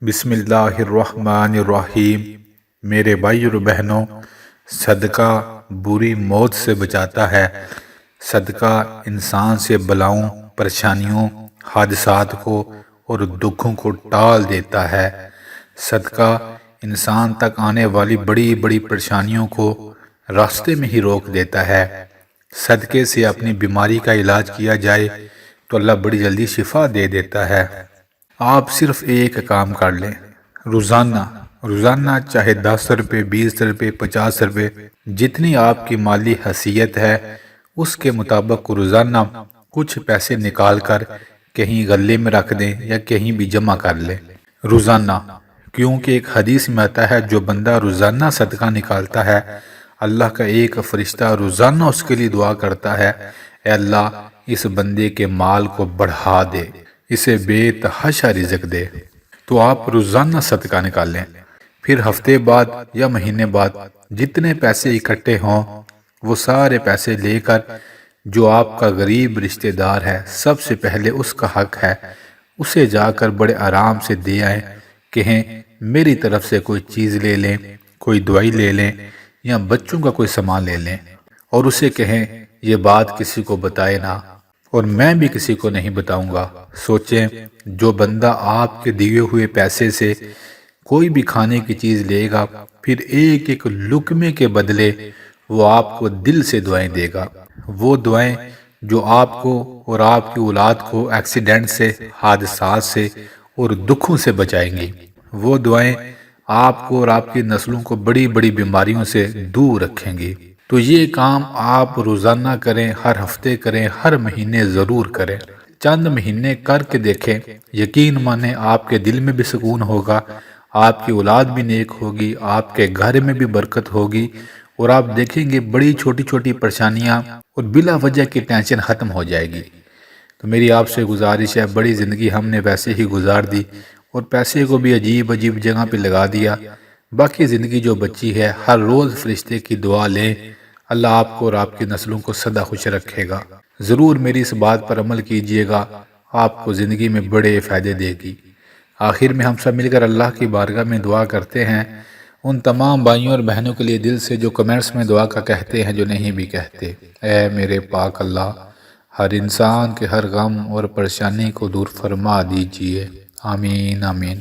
بسم اللہ الرحمن الرحیم۔ میرے بھائی اور بہنوں، صدقہ بری موت سے بچاتا ہے۔ صدقہ انسان سے بلاؤں، پریشانیوں، حادثات کو اور دکھوں کو ٹال دیتا ہے۔ صدقہ انسان تک آنے والی بڑی بڑی پریشانیوں کو راستے میں ہی روک دیتا ہے۔ صدقے سے اپنی بیماری کا علاج کیا جائے تو اللہ بڑی جلدی شفا دے دیتا ہے۔ آپ صرف ایک کام کر لیں، روزانہ چاہے 10 روپے، 20 روپے، 50 روپے، جتنی آپ کی مالی حیثیت ہے اس کے مطابق روزانہ کچھ پیسے نکال کر کہیں غلے میں رکھ دیں یا کہیں بھی جمع کر لیں روزانہ، کیونکہ ایک حدیث میں آتا ہے جو بندہ روزانہ صدقہ نکالتا ہے اللہ کا ایک فرشتہ روزانہ اس کے لیے دعا کرتا ہے، اے اللہ اس بندے کے مال کو بڑھا دے، اسے بے تحاشا رزق دے۔ تو آپ روزانہ صدقہ نکالیں، پھر ہفتے بعد یا مہینے بعد جتنے پیسے اکٹھے ہوں وہ سارے پیسے لے کر جو آپ کا غریب رشتہ دار ہے، سب سے پہلے اس کا حق ہے، اسے جا کر بڑے آرام سے دے آئیں، کہیں میری طرف سے کوئی چیز لے لیں، کوئی دوائی لے لیں یا بچوں کا کوئی سامان لے لیں، اور اسے کہیں یہ بات کسی کو بتائے نہ، اور میں بھی کسی کو نہیں بتاؤں گا۔ سوچیں جو بندہ آپ کے دیے ہوئے پیسے سے کوئی بھی کھانے کی چیز لے گا، پھر ایک ایک لقمے کے بدلے وہ آپ کو دل سے دعائیں دے گا، وہ دعائیں جو آپ کو اور آپ کی اولاد کو ایکسیڈنٹ سے، حادثات سے اور دکھوں سے بچائیں گی، وہ دعائیں آپ کو اور آپ کی نسلوں کو بڑی بڑی بیماریوں سے دور رکھیں گی۔ تو یہ کام آپ روزانہ کریں، ہر ہفتے کریں، ہر مہینے ضرور کریں۔ چند مہینے کر کے دیکھیں، یقین مانیں آپ کے دل میں بھی سکون ہوگا، آپ کی اولاد بھی نیک ہوگی، آپ کے گھر میں بھی برکت ہوگی، اور آپ دیکھیں گے بڑی چھوٹی چھوٹی پریشانیاں اور بلا وجہ کی ٹینشن ختم ہو جائے گی۔ تو میری آپ سے گزارش ہے، بڑی زندگی ہم نے ویسے ہی گزار دی اور پیسے کو بھی عجیب عجیب جگہ پہ لگا دیا، باقی زندگی جو بچی ہے ہر روز فرشتے کی دعا لیں، اللہ آپ کو اور آپ کی نسلوں کو سدا خوش رکھے گا۔ ضرور میری اس بات پر عمل کیجئے گا، آپ کو زندگی میں بڑے فائدے دے گی۔ آخر میں ہم سب مل کر اللہ کی بارگاہ میں دعا کرتے ہیں ان تمام بھائیوں اور بہنوں کے لیے دل سے جو کمنٹس میں دعا کا کہتے ہیں، جو نہیں بھی کہتے۔ اے میرے پاک اللہ، ہر انسان کے ہر غم اور پریشانی کو دور فرما دیجئے، آمین آمین۔